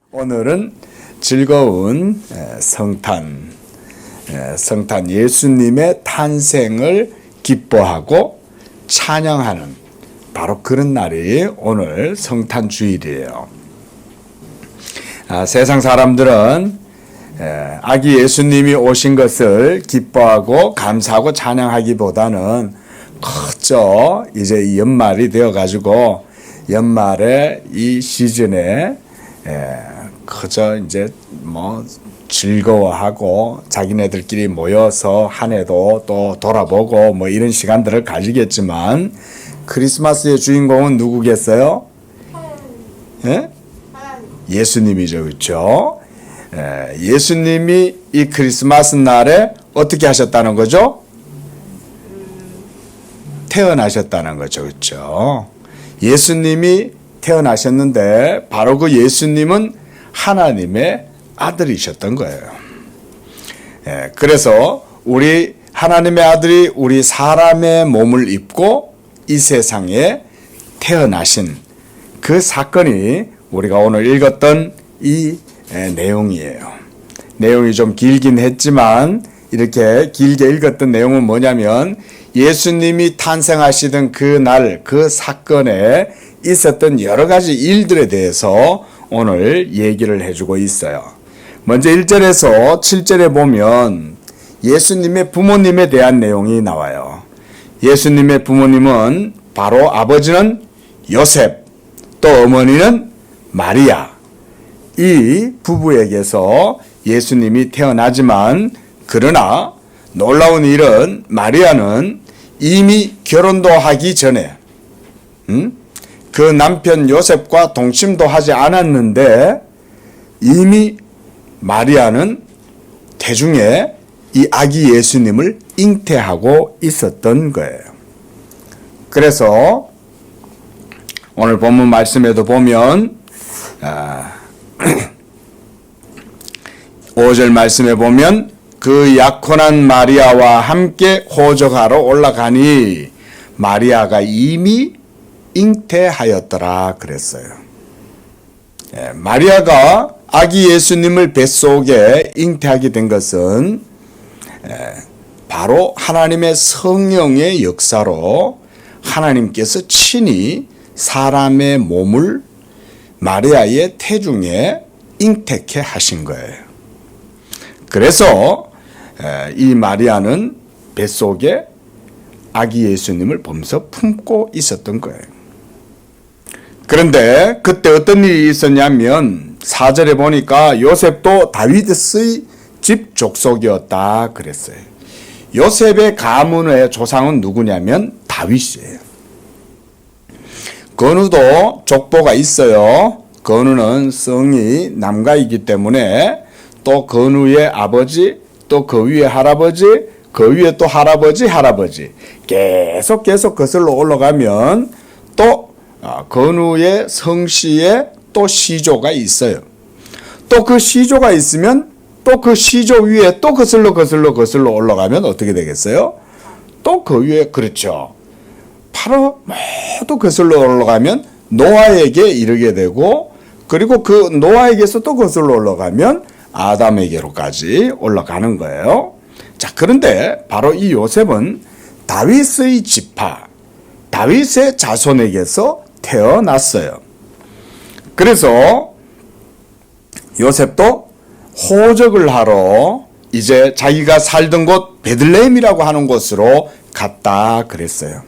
오늘은 즐거운 성탄 예수님의 탄생을 기뻐하고 찬양하는 바로 그런 날이 오늘 성탄 주일이에요. 세상 사람들은 아기 예수님이 오신 것을 기뻐하고 감사하고 찬양하기보다는 그저 이제 연말이 되어가지고 연말에 이 시즌에 그저 이제 뭐 즐거워하고 자기네들끼리 모여서 한 해도 또 돌아보고 뭐 이런 시간들을 가지겠지만 크리스마스의 주인공은 누구겠어요? 예? 예수님이죠, 그렇죠? 예수님이 이 크리스마스 날에 어떻게 하셨다는 거죠? 태어나셨다는 거죠, 그렇죠? 예수님이 태어나셨는데 바로 그 예수님은 하나님의 아들이셨던 거예요. 그래서 우리 하나님의 아들이 우리 사람의 몸을 입고 이 세상에 태어나신 그 사건이 우리가 오늘 읽었던 이 내용이에요. 내용이 좀 길긴 했지만 이렇게 길게 읽었던 내용은 뭐냐면 예수님이 탄생하시던 그 날, 그 사건에 있었던 여러 가지 일들에 대해서 오늘 얘기를 해주고 있어요. 먼저 1절에서 7절에 보면 예수님의 부모님에 대한 내용이 나와요. 예수님의 부모님은 바로 아버지는 요셉, 또 어머니는 마리아. 이 부부에게서 예수님이 태어나지만 그러나 놀라운 일은 마리아는 이미 결혼도 하기 전에 그 남편 요셉과 동침도 하지 않았는데 이미 마리아는 태중에 이 아기 예수님을 잉태하고 있었던 거예요. 그래서 오늘 본문 말씀에도 보면 5절 말씀에 보면 그 약혼한 마리아와 함께 호적하러 올라가니 마리아가 이미 잉태하였더라 그랬어요. 마리아가 아기 예수님을 뱃속에 잉태하게 된 것은 바로 하나님의 성령의 역사로 하나님께서 친히 사람의 몸을 마리아의 태중에 잉태케 하신 거예요. 그래서 이 마리아는 뱃속에 아기 예수님을 범서 품고 있었던 거예요. 그런데 그때 어떤 일이 있었냐면 4절에 보니까 요셉도 다윗의 집 족속이었다 그랬어요. 요셉의 가문의 조상은 누구냐면 다윗이에요. 건우도 족보가 있어요. 건우는 성이 남가이기 때문에 또 건우의 아버지, 또 그 위에 할아버지, 그 위에 또 할아버지 계속 거슬러 올라가면 또 건우의 성씨에 또 시조가 있어요. 또 그 시조가 있으면 또 그 시조 위에 또 거슬러 올라가면 어떻게 되겠어요? 또 그 위에 그렇죠. 바로 모두 거슬러 올라가면 노아에게 이르게 되고 그리고 그 노아에게서 또 거슬러 올라가면 아담에게로까지 올라가는 거예요. 자, 그런데 바로 이 요셉은 다윗의 지파, 다윗의 자손에게서 태어났어요. 그래서 요셉도 호적을 하러 이제 자기가 살던 곳 베들레헴이라고 하는 곳으로 갔다 그랬어요.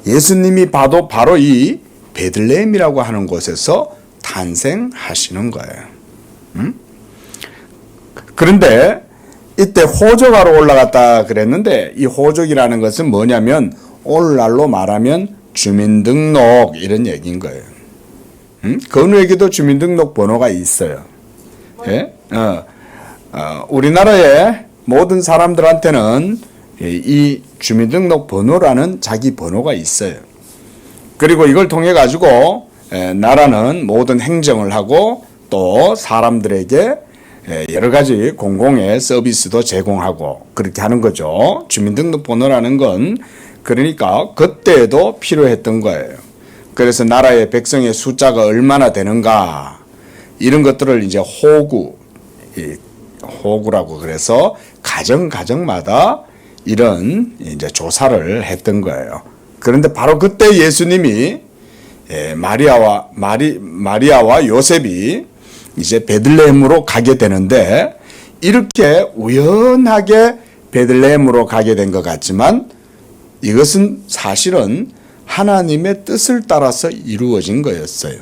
예수님이 봐도 바로 이 베들레헴이라고 하는 곳에서 탄생하시는 거예요. 그런데 이때 호적하러 올라갔다 그랬는데 이 호적이라는 것은 뭐냐면 오늘날로 말하면 주민등록 이런 얘기인 거예요. 건우에게도 주민등록 번호가 있어요. 예? 우리나라의 모든 사람들한테는 이 주민등록 번호라는 자기 번호가 있어요. 그리고 이걸 통해 가지고 나라는 모든 행정을 하고 또 사람들에게 여러 가지 공공의 서비스도 제공하고 그렇게 하는 거죠. 주민등록번호라는 건 그러니까 그때도 필요했던 거예요. 그래서 나라의 백성의 숫자가 얼마나 되는가 이런 것들을 이제 호구라고 그래서 가정마다 이런 이제 조사를 했던 거예요. 그런데 바로 그때 예수님이 마리아와 요셉이 이제 베들레헴으로 가게 되는데, 이렇게 우연하게 베들레헴으로 가게 된 것 같지만 이것은 사실은 하나님의 뜻을 따라서 이루어진 거였어요.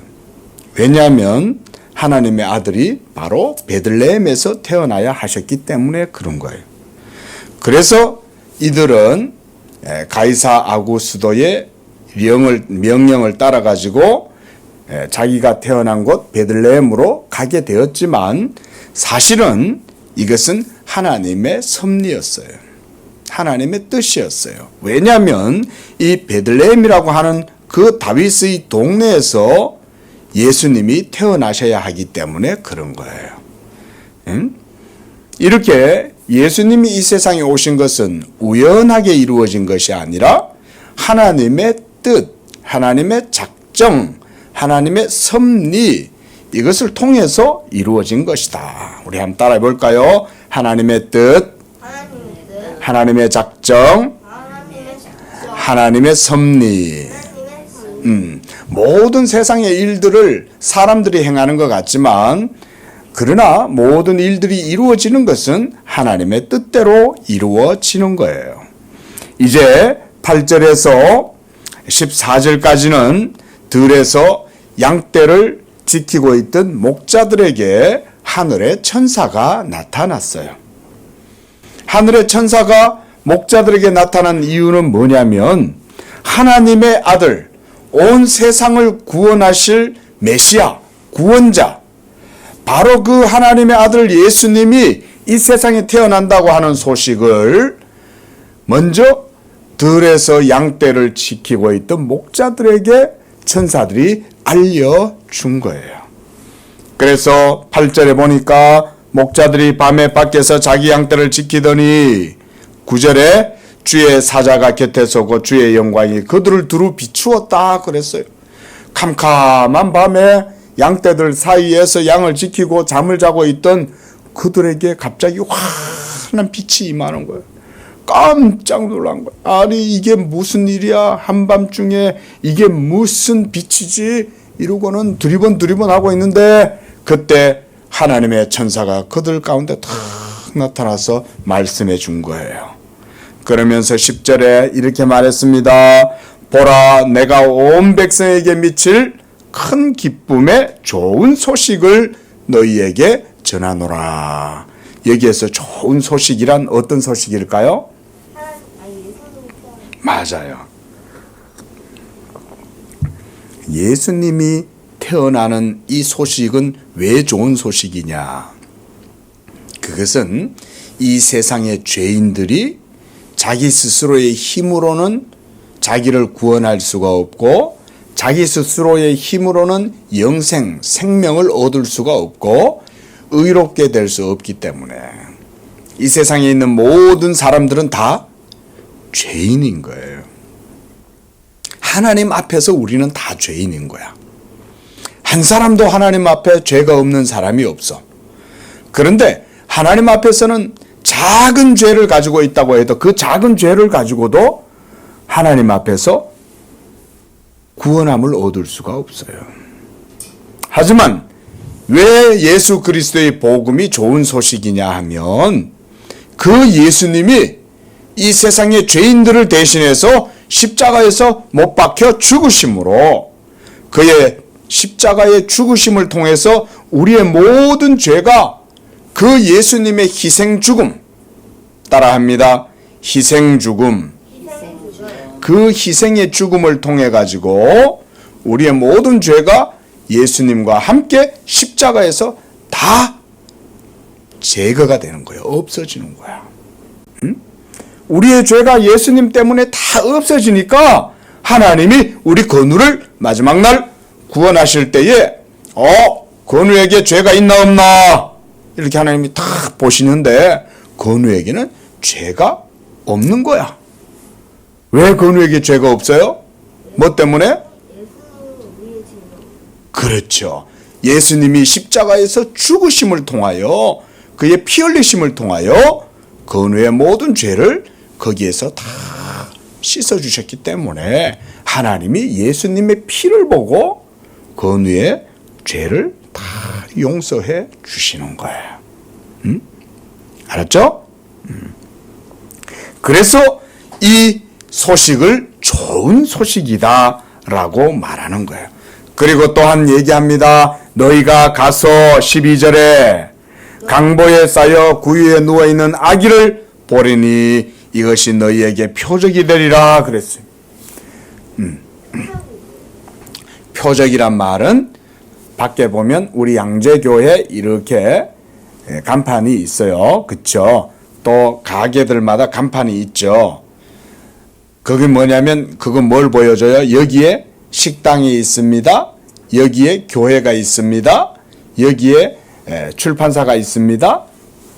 왜냐하면 하나님의 아들이 바로 베들레헴에서 태어나야 하셨기 때문에 그런 거예요. 그래서 이들은 가이사 아구스도의 명령을 따라 가지고 자기가 태어난 곳 베들레헴으로 가게 되었지만, 사실은 이것은 하나님의 섭리였어요. 하나님의 뜻이었어요. 왜냐하면 이 베들레헴이라고 하는 그 다윗의 동네에서 예수님이 태어나셔야 하기 때문에 그런 거예요. 이렇게 예수님이 이 세상에 오신 것은 우연하게 이루어진 것이 아니라 하나님의 뜻, 하나님의 작정, 하나님의 섭리, 이것을 통해서 이루어진 것이다. 우리 한번 따라해 볼까요? 하나님의 뜻, 하나님의 작정, 하나님의 섭리. 모든 세상의 일들을 사람들이 행하는 것 같지만, 그러나 모든 일들이 이루어지는 것은 하나님의 뜻대로 이루어지는 거예요. 이제 8절에서 14절까지는 들에서 양떼를 지키고 있던 목자들에게 하늘의 천사가 나타났어요. 하늘의 천사가 목자들에게 나타난 이유는 뭐냐면, 하나님의 아들, 온 세상을 구원하실 메시아, 구원자, 바로 그 하나님의 아들 예수님이 이 세상에 태어난다고 하는 소식을 먼저 들에서 양떼를 지키고 있던 목자들에게 천사들이 알려준 거예요. 그래서 8절에 보니까 목자들이 밤에 밖에서 자기 양떼를 지키더니 9절에 주의 사자가 곁에 서고 주의 영광이 그들을 두루 비추었다 그랬어요. 캄캄한 밤에 양떼들 사이에서 양을 지키고 잠을 자고 있던 그들에게 갑자기 환한 빛이 임하는 거예요. 깜짝 놀란 거예요. 아니 이게 무슨 일이야? 한밤중에 이게 무슨 빛이지? 이러고는 두리번 하고 있는데, 그때 하나님의 천사가 그들 가운데 탁 나타나서 말씀해 준 거예요. 그러면서 10절에 이렇게 말했습니다. 보라, 내가 온 백성에게 미칠 큰 기쁨의 좋은 소식을 너희에게 전하노라. 여기에서 좋은 소식이란 어떤 소식일까요? 맞아요. 예수님이 태어나는 이 소식은 왜 좋은 소식이냐? 그것은 이 세상의 죄인들이 자기 스스로의 힘으로는 자기를 구원할 수가 없고, 자기 스스로의 힘으로는 영생, 생명을 얻을 수가 없고 의롭게 될 수 없기 때문에 이 세상에 있는 모든 사람들은 다 죄인인 거예요. 하나님 앞에서 우리는 다 죄인인 거야. 한 사람도 하나님 앞에 죄가 없는 사람이 없어. 그런데 하나님 앞에서는 작은 죄를 가지고 있다고 해도 그 작은 죄를 가지고도 하나님 앞에서 구원함을 얻을 수가 없어요. 하지만 왜 예수 그리스도의 복음이 좋은 소식이냐 하면, 그 예수님이 이 세상의 죄인들을 대신해서 십자가에서 못 박혀 죽으심으로, 그의 십자가의 죽으심을 통해서 우리의 모든 죄가 그 예수님의 희생 죽음, 따라합니다. 희생 죽음. 그 희생의 죽음을 통해 가지고 우리의 모든 죄가 예수님과 함께 십자가에서 다 제거가 되는 거예요. 없어지는 거야. 우리의 죄가 예수님 때문에 다 없어지니까 하나님이 우리 건우를 마지막 날 구원하실 때에 건우에게 죄가 있나 없나 이렇게 하나님이 딱 보시는데, 건우에게는 죄가 없는 거야. 왜 건우에게 죄가 없어요? 뭐 때문에? 그렇죠. 예수님이 십자가에서 죽으심을 통하여 그의 피 흘리심을 통하여 건우의 모든 죄를 거기에서 다 씻어주셨기 때문에 하나님이 예수님의 피를 보고 건우의 죄를 다 용서해 주시는 거예요. 알았죠? 그래서 이 소식을 좋은 소식이다 라고 말하는 거예요. 그리고 또한 얘기합니다. 너희가 가서 12절에 강보에 쌓여 구유에 누워있는 아기를 보리니 이것이 너희에게 표적이 되리라 그랬어요. 표적이란 말은 밖에 보면 우리 양재교회 이렇게 간판이 있어요. 그쵸? 또 가게들마다 간판이 있죠. 그게 뭐냐면 그건 뭘 보여줘요? 여기에 식당이 있습니다. 여기에 교회가 있습니다. 여기에 출판사가 있습니다.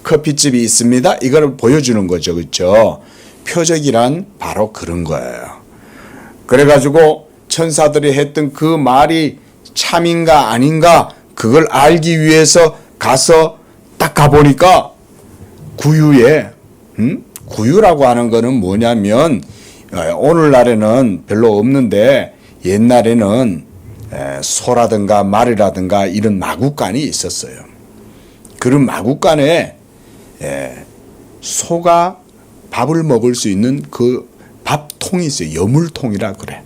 커피집이 있습니다. 이걸 보여주는 거죠. 그렇죠? 표적이란 바로 그런 거예요. 그래가지고 천사들이 했던 그 말이 참인가 아닌가 그걸 알기 위해서 가서 딱 가보니까 구유에 구유라고 하는 거는 뭐냐면 오늘날에는 별로 없는데 옛날에는 소라든가 말이라든가 이런 마구간이 있었어요. 그런 마구간에 소가 밥을 먹을 수 있는 그 밥통이 있어요. 여물통이라 그래.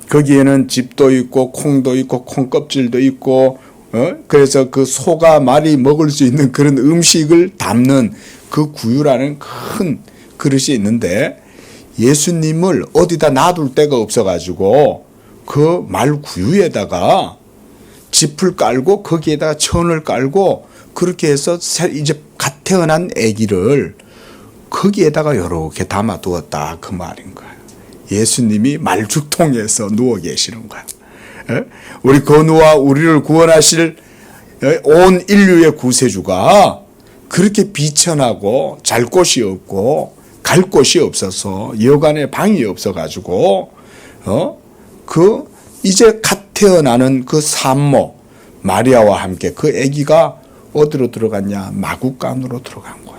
거기에는 짚도 있고 콩도 있고 콩껍질도 있고 그래서 그 소가 말이 먹을 수 있는 그런 음식을 담는 그 구유라는 큰 그릇이 있는데 예수님을 어디다 놔둘 데가 없어가지고 그 말 구유에다가 짚을 깔고 거기에다가 천을 깔고 그렇게 해서 이제 갓 태어난 아기를 거기에다가 이렇게 담아두었다 그 말인 거예요. 예수님이 말죽통에서 누워 계시는 거야. 우리 건우와 우리를 구원하실 온 인류의 구세주가 그렇게 비천하고 잘 곳이 없고 갈 곳이 없어서 여간에 방이 없어가지고 그 이제 갓 태어나는 그 산모 마리아와 함께 그 아기가 어디로 들어갔냐? 마구간으로 들어간 거야.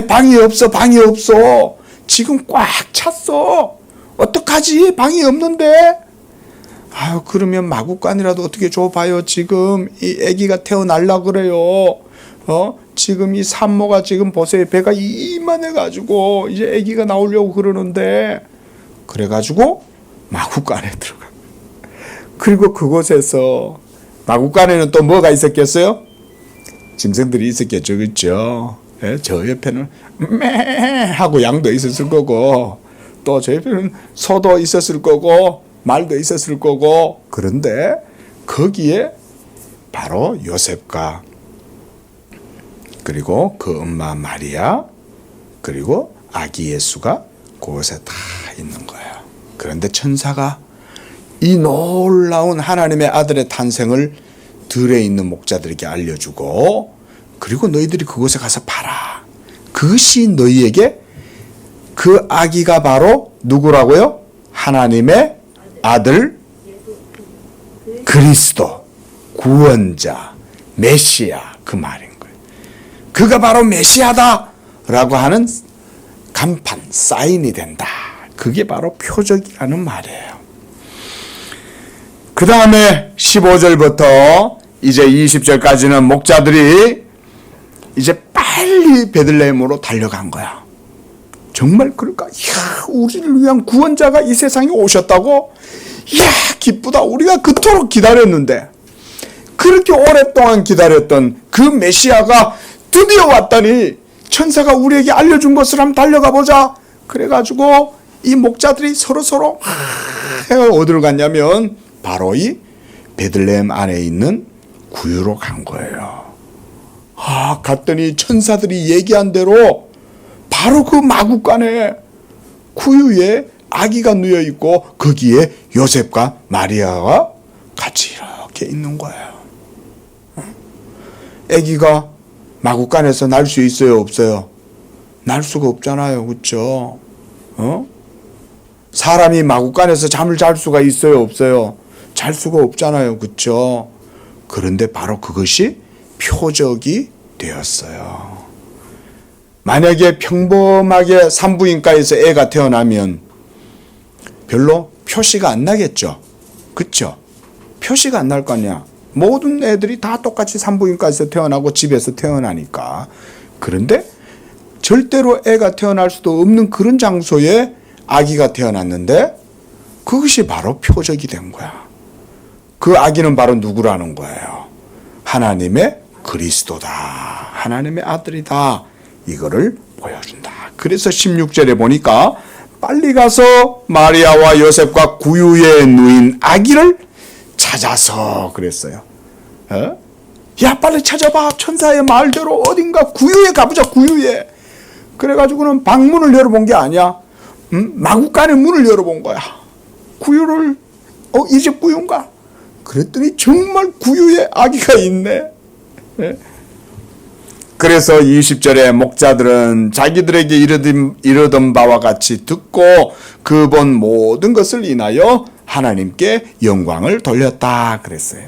방이 없어 방이 없어. 지금 꽉 찼어. 어떡하지? 방이 없는데. 아유 그러면 마구간이라도 어떻게 줘봐요. 지금 이 아기가 태어날라 그래요. 지금 이 산모가 지금 보세요. 배가 이만해가지고 이제 아기가 나오려고 그러는데 그래가지고 마구간에 들어가. 그리고 그곳에서 마구간에는 또 뭐가 있었겠어요? 짐승들이 있었겠죠. 그렇죠? 저 옆에는 매 하고 양도 있었을 거고 또 저 옆에는 소도 있었을 거고 말도 있었을 거고 그런데 거기에 바로 요셉과 그리고 그 엄마 마리아 그리고 아기 예수가 그곳에 다 있는 거예요. 그런데 천사가 이 놀라운 하나님의 아들의 탄생을 들에 있는 목자들에게 알려주고 그리고 너희들이 그곳에 가서 봐라. 그것이 너희에게 그 아기가 바로 누구라고요? 하나님의 아들 그리스도 구원자 메시아 그 말인 거예요. 그가 바로 메시아다라고 하는 간판 사인이 된다. 그게 바로 표적이라는 말이에요. 그 다음에 15절부터 이제 20절까지는 목자들이 이제 빨리 베들레헴으로 달려간 거야. 정말 그럴까? 이야, 우리를 위한 구원자가 이 세상에 오셨다고? 이야, 기쁘다. 우리가 그토록 기다렸는데 그렇게 오랫동안 기다렸던 그 메시아가 드디어 왔다니 천사가 우리에게 알려준 것을 한번 달려가 보자. 그래가지고 이 목자들이 서로 어디로 갔냐면 바로 이 베들레헴 안에 있는 구유로 간 거예요. 갔더니 천사들이 얘기한 대로 바로 그 마구간에 구유에 아기가 누워 있고 거기에 요셉과 마리아가 같이 이렇게 있는 거예요. 아기가 마구간에서 날 수 있어요, 없어요? 날 수가 없잖아요, 그렇죠? 사람이 마구간에서 잠을 잘 수가 있어요, 없어요? 잘 수가 없잖아요. 그렇죠? 그런데 바로 그것이 표적이 되었어요. 만약에 평범하게 산부인과에서 애가 태어나면 별로 표시가 안 나겠죠. 그렇죠? 표시가 안 날 거 아니야. 모든 애들이 다 똑같이 산부인과에서 태어나고 집에서 태어나니까. 그런데 절대로 애가 태어날 수도 없는 그런 장소에 아기가 태어났는데 그것이 바로 표적이 된 거야. 그 아기는 바로 누구라는 거예요? 하나님의 그리스도다. 하나님의 아들이다. 이거를 보여준다. 그래서 16절에 보니까 빨리 가서 마리아와 요셉과 구유에 누인 아기를 찾아서 그랬어요. 야, 빨리 찾아봐. 천사의 말대로 어딘가 구유에 가보자. 구유에. 그래가지고는 방문을 열어본 게 아니야. 마구간의 문을 열어본 거야. 구유를 이 집 구유인가? 그랬더니 정말 구유에 아기가 있네. 그래서 20절에 목자들은 자기들에게 이르던 바와 같이 듣고 그 본 모든 것을 인하여 하나님께 영광을 돌렸다 그랬어요.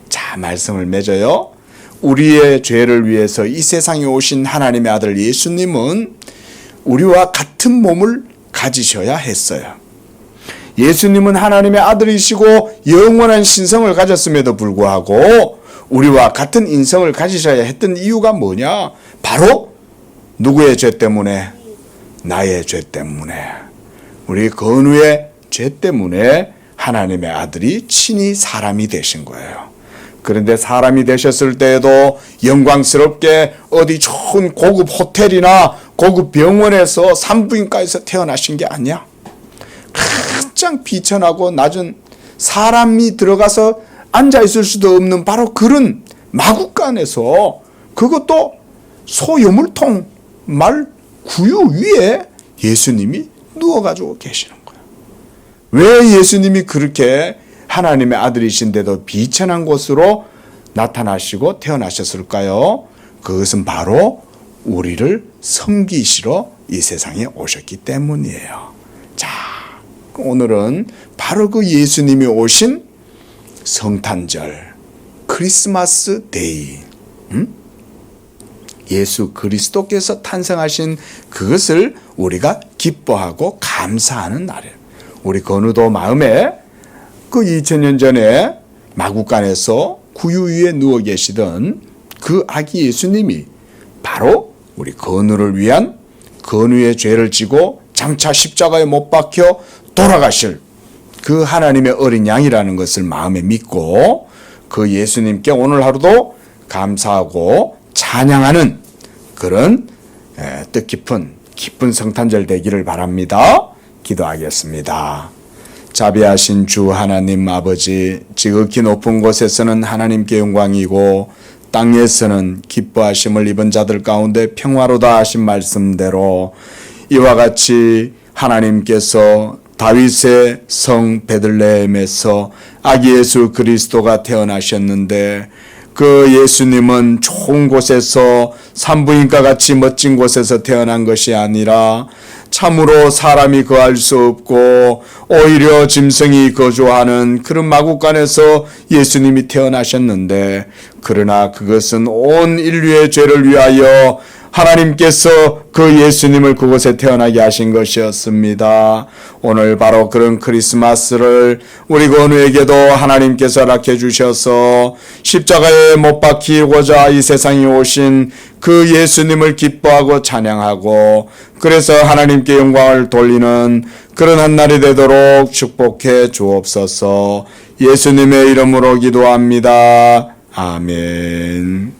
자, 말씀을 맺어요. 우리의 죄를 위해서 이 세상에 오신 하나님의 아들 예수님은 우리와 같은 몸을 가지셔야 했어요. 예수님은 하나님의 아들이시고 영원한 신성을 가졌음에도 불구하고 우리와 같은 인성을 가지셔야 했던 이유가 뭐냐? 바로 누구의 죄 때문에? 나의 죄 때문에. 우리 건우의 죄 때문에 하나님의 아들이 친히 사람이 되신 거예요. 그런데 사람이 되셨을 때에도 영광스럽게 어디 좋은 고급 호텔이나 고급 병원에서 산부인과에서 태어나신 게 아니야. 가장 비천하고 낮은 사람이 들어가서 앉아있을 수도 없는 바로 그런 마구간에서 그것도 소유물통 말 구유 위에 예수님이 누워가지고 계시는 거예요. 왜 예수님이 그렇게 하나님의 아들이신데도 비천한 곳으로 나타나시고 태어나셨을까요? 그것은 바로 우리를 섬기시러 이 세상에 오셨기 때문이에요. 자, 오늘은 바로 그 예수님이 오신 성탄절, 크리스마스 데이, 예수 그리스도께서 탄생하신 그것을 우리가 기뻐하고 감사하는 날이에요. 우리 건우도 마음에 그 2000년 전에 마구간에서 구유 위에 누워 계시던 그 아기 예수님이 바로 우리 건우를 위한 건우의 죄를 지고 장차 십자가에 못 박혀 돌아가실 그 하나님의 어린 양이라는 것을 마음에 믿고 그 예수님께 오늘 하루도 감사하고 찬양하는 그런 뜻깊은 기쁜 성탄절 되기를 바랍니다. 기도하겠습니다. 자비하신 주 하나님 아버지, 지극히 높은 곳에서는 하나님께 영광이고 땅에서는 기뻐하심을 입은 자들 가운데 평화로다 하신 말씀대로 이와 같이 하나님께서 다윗의 성 베들레헴에서 아기 예수 그리스도가 태어나셨는데 그 예수님은 좋은 곳에서 산부인과 같이 멋진 곳에서 태어난 것이 아니라 참으로 사람이 거할 수 없고 오히려 짐승이 거주하는 그런 마구간에서 예수님이 태어나셨는데 그러나 그것은 온 인류의 죄를 위하여 하나님께서 그 예수님을 그곳에 태어나게 하신 것이었습니다. 오늘 바로 그런 크리스마스를 우리 건우에게도 하나님께서 허락해 주셔서 십자가에 못 박히고자 이 세상에 오신 그 예수님을 기뻐하고 찬양하고 그래서 하나님께 영광을 돌리는 그런 한 날이 되도록 축복해 주옵소서. 예수님의 이름으로 기도합니다. 아멘.